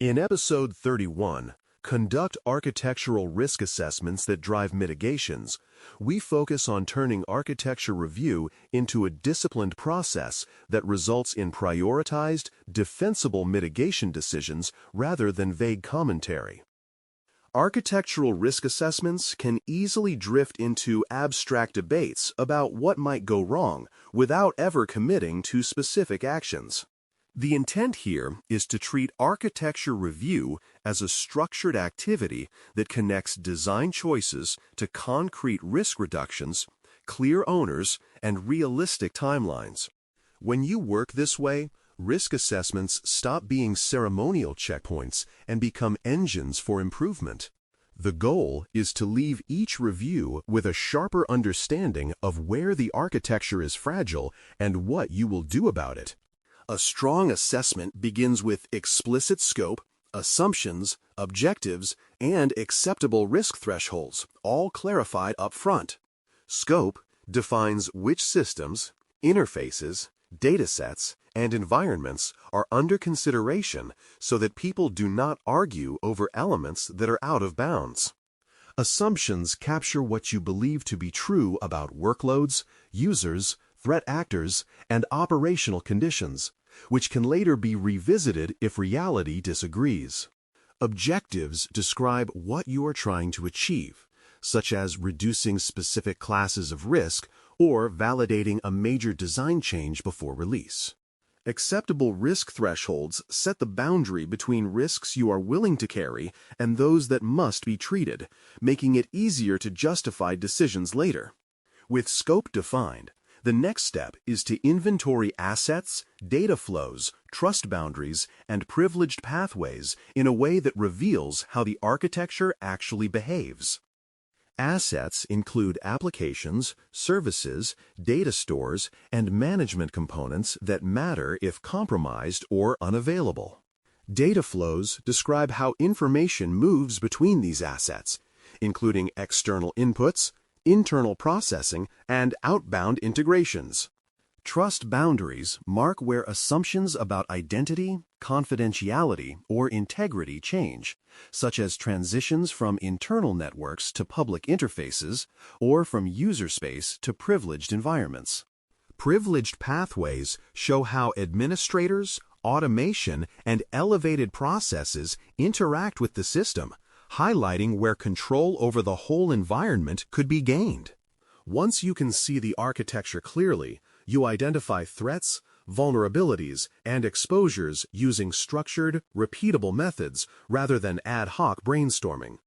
In Episode 31, Conduct Architectural Risk Assessments that Drive Mitigations, we focus on turning architecture review into a disciplined process that results in prioritized, defensible mitigation decisions rather than vague commentary. Architectural risk assessments can easily drift into abstract debates about what might go wrong without ever committing to specific actions. The intent here is to treat architecture review as a structured activity that connects design choices to concrete risk reductions, clear owners, and realistic timelines. When you work this way, risk assessments stop being ceremonial checkpoints and become engines for improvement. The goal is to leave each review with a sharper understanding of where the architecture is fragile and what you will do about it. A strong assessment begins with explicit scope, assumptions, objectives, and acceptable risk thresholds, all clarified up front. Scope defines which systems, interfaces, datasets, and environments are under consideration so that people do not argue over elements that are out of bounds. Assumptions capture what you believe to be true about workloads, users, threat actors, and operational conditions, which can later be revisited if reality disagrees. Objectives describe what you are trying to achieve, such as reducing specific classes of risk or validating a major design change before release. Acceptable risk thresholds set the boundary between risks you are willing to carry and those that must be treated, making it easier to justify decisions later. With scope defined, the next step is to inventory assets, data flows, trust boundaries, and privileged pathways in a way that reveals how the architecture actually behaves. Assets include applications, services, data stores, and management components that matter if compromised or unavailable. Data flows describe how information moves between these assets, including external inputs, internal processing, and outbound integrations. Trust boundaries mark where assumptions about identity, confidentiality, or integrity change, such as transitions from internal networks to public interfaces or from user space to privileged environments. Privileged pathways show how administrators, automation, and elevated processes interact with the system, highlighting where control over the whole environment could be gained. Once you can see the architecture clearly, you identify threats, vulnerabilities, and exposures using structured, repeatable methods rather than ad hoc brainstorming.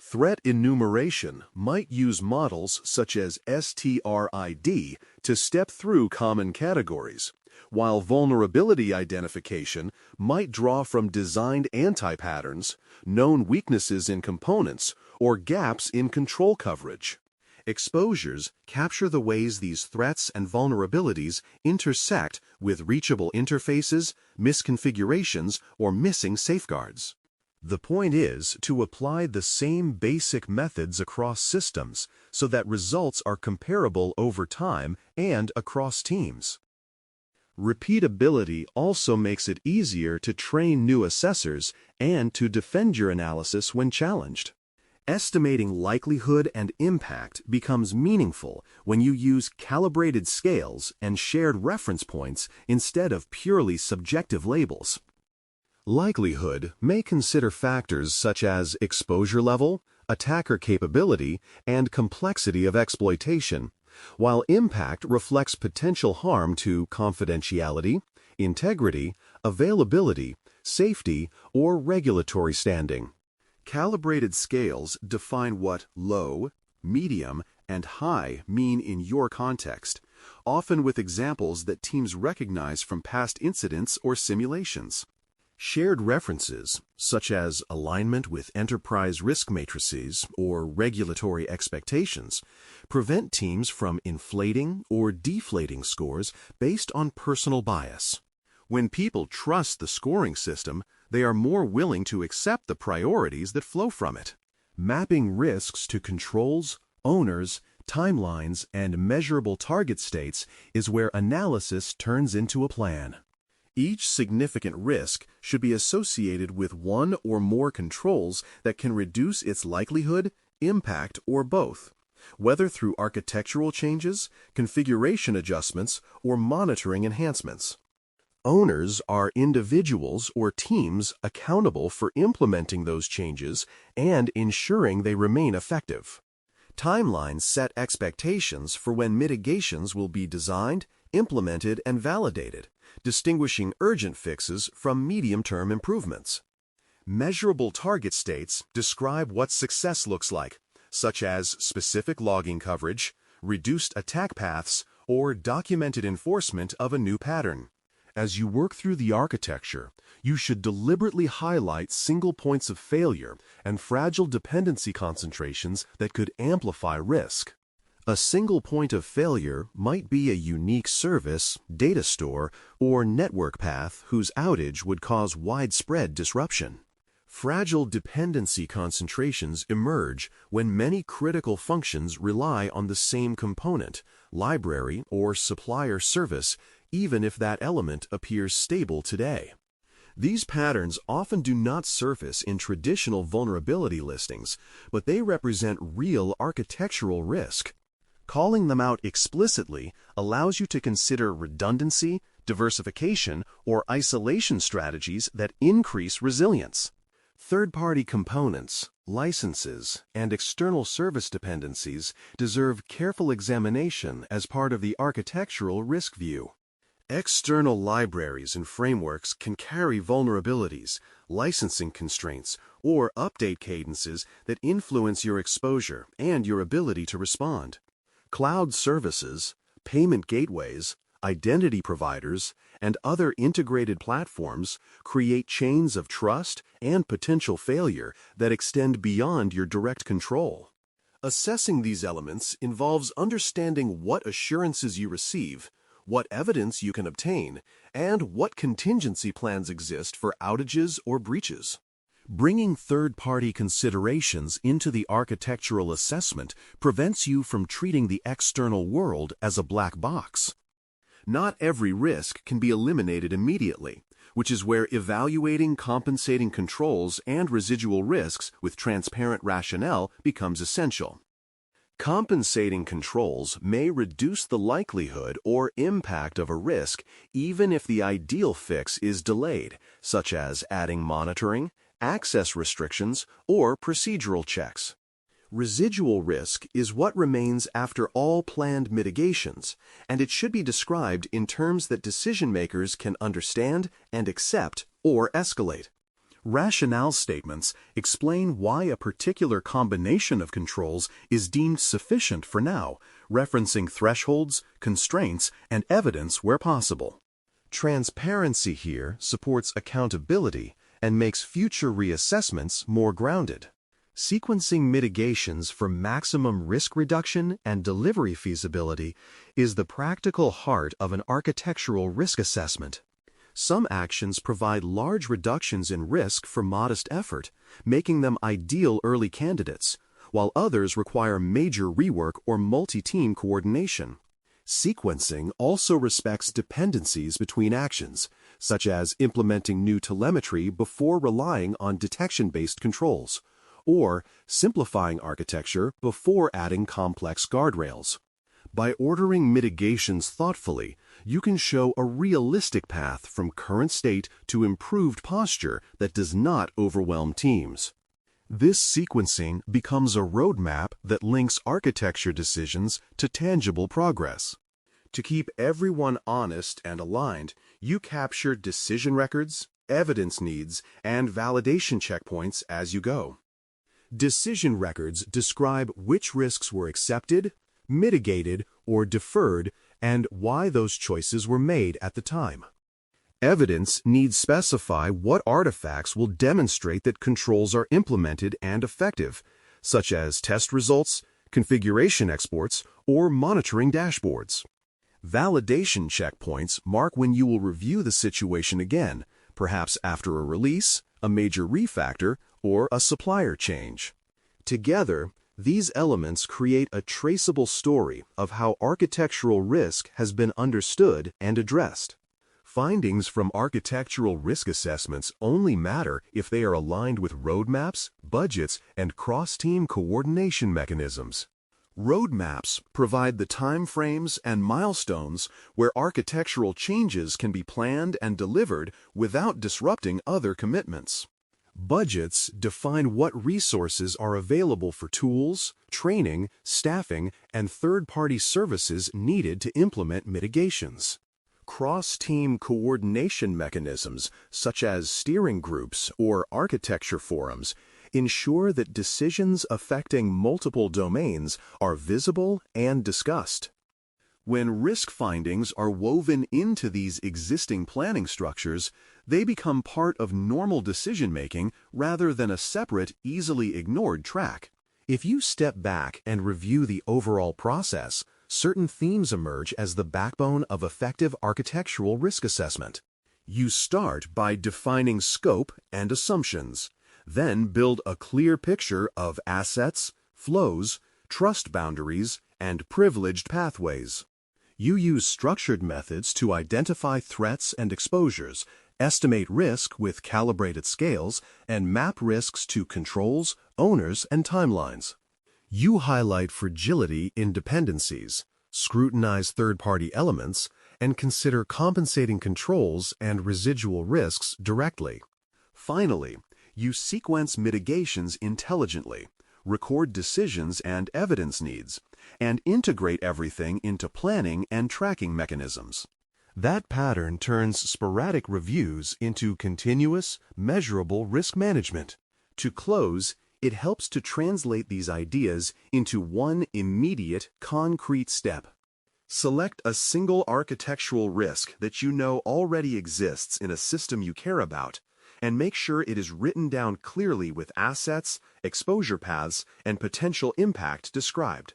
Threat enumeration might use models such as STRID to step through common categories, while vulnerability identification might draw from designed anti-patterns, known weaknesses in components, or gaps in control coverage. Exposures capture the ways these threats and vulnerabilities intersect with reachable interfaces, misconfigurations, or missing safeguards. The point is to apply the same basic methods across systems so that results are comparable over time and across teams. Repeatability also makes it easier to train new assessors and to defend your analysis when challenged. Estimating likelihood and impact becomes meaningful when you use calibrated scales and shared reference points instead of purely subjective labels. Likelihood may consider factors such as exposure level, attacker capability, and complexity of exploitation, while impact reflects potential harm to confidentiality, integrity, availability, safety, or regulatory standing. Calibrated scales define what low, medium, and high mean in your context, often with examples that teams recognize from past incidents or simulations. Shared references, such as alignment with enterprise risk matrices or regulatory expectations, prevent teams from inflating or deflating scores based on personal bias. When people trust the scoring system, they are more willing to accept the priorities that flow from it. Mapping risks to controls, owners, timelines, and measurable target states is where analysis turns into a plan. Each significant risk should be associated with one or more controls that can reduce its likelihood, impact, or both, whether through architectural changes, configuration adjustments, or monitoring enhancements. Owners are individuals or teams accountable for implementing those changes and ensuring they remain effective. Timelines set expectations for when mitigations will be designed, implemented, and validated, distinguishing urgent fixes from medium-term improvements. Measurable target states describe what success looks like, such as specific logging coverage, reduced attack paths, or documented enforcement of a new pattern. As you work through the architecture, you should deliberately highlight single points of failure and fragile dependency concentrations that could amplify risk. A single point of failure might be a unique service, data store, or network path whose outage would cause widespread disruption. Fragile dependency concentrations emerge when many critical functions rely on the same component, library, or supplier service, even if that element appears stable today. These patterns often do not surface in traditional vulnerability listings, but they represent real architectural risk. Calling them out explicitly allows you to consider redundancy, diversification, or isolation strategies that increase resilience. Third-party components, licenses, and external service dependencies deserve careful examination as part of the architectural risk view. External libraries and frameworks can carry vulnerabilities, licensing constraints, or update cadences that influence your exposure and your ability to respond. Cloud services, payment gateways, identity providers, and other integrated platforms create chains of trust and potential failure that extend beyond your direct control. Assessing these elements involves understanding what assurances you receive, what evidence you can obtain, and what contingency plans exist for outages or breaches. Bringing third-party considerations into the architectural assessment prevents you from treating the external world as a black box. Not every risk can be eliminated immediately, which is where evaluating compensating controls and residual risks with transparent rationale becomes essential. Compensating controls may reduce the likelihood or impact of a risk even if the ideal fix is delayed, such as adding monitoring, access restrictions, or procedural checks. Residual risk is what remains after all planned mitigations, and it should be described in terms that decision-makers can understand and accept or escalate. Rationale statements explain why a particular combination of controls is deemed sufficient for now, referencing thresholds, constraints, and evidence where possible. Transparency here supports accountability and makes future reassessments more grounded. Sequencing mitigations for maximum risk reduction and delivery feasibility is the practical heart of an architectural risk assessment. Some actions provide large reductions in risk for modest effort, making them ideal early candidates, while others require major rework or multi-team coordination. Sequencing also respects dependencies between actions, such as implementing new telemetry before relying on detection-based controls, or simplifying architecture before adding complex guardrails. By ordering mitigations thoughtfully, you can show a realistic path from current state to improved posture that does not overwhelm teams. This sequencing becomes a roadmap that links architecture decisions to tangible progress. To keep everyone honest and aligned, you capture decision records, evidence needs, and validation checkpoints as you go. Decision records describe which risks were accepted, mitigated, or deferred, and why those choices were made at the time. Evidence needs specify what artifacts will demonstrate that controls are implemented and effective, such as test results, configuration exports, or monitoring dashboards. Validation checkpoints mark when you will review the situation again, perhaps after a release, a major refactor, or a supplier change. Together, these elements create a traceable story of how architectural risk has been understood and addressed. Findings from architectural risk assessments only matter if they are aligned with roadmaps, budgets, and cross-team coordination mechanisms. Roadmaps provide the timeframes and milestones where architectural changes can be planned and delivered without disrupting other commitments. Budgets define what resources are available for tools, training, staffing, and third-party services needed to implement mitigations. Cross-team coordination mechanisms, such as steering groups or architecture forums, ensure that decisions affecting multiple domains are visible and discussed. When risk findings are woven into these existing planning structures, they become part of normal decision-making rather than a separate, easily ignored track. If you step back and review the overall process, certain themes emerge as the backbone of effective architectural risk assessment. You start by defining scope and assumptions, then build a clear picture of assets, flows, trust boundaries, and privileged pathways. You use structured methods to identify threats and exposures, estimate risk with calibrated scales, and map risks to controls, owners, and timelines. You highlight fragility in dependencies, scrutinize third-party elements, and consider compensating controls and residual risks directly. Finally, you sequence mitigations intelligently, record decisions and evidence needs, and integrate everything into planning and tracking mechanisms. That pattern turns sporadic reviews into continuous, measurable risk management. To close, it helps to translate these ideas into one immediate, concrete step. Select a single architectural risk that you know already exists in a system you care about, and make sure it is written down clearly with assets, exposure paths, and potential impact described.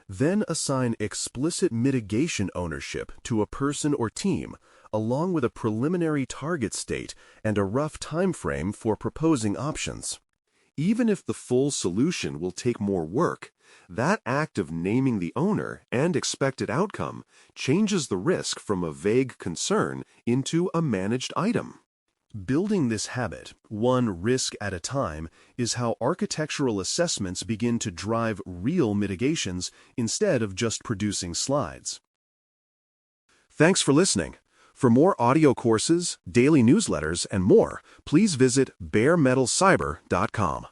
Then assign explicit mitigation ownership to a person or team, along with a preliminary target state and a rough time frame for proposing options. Even if the full solution will take more work, that act of naming the owner and expected outcome changes the risk from a vague concern into a managed item. Building this habit, one risk at a time, is how architectural assessments begin to drive real mitigations instead of just producing slides. Thanks for listening. For more audio courses, daily newsletters, and more, please visit baremetalcyber.com.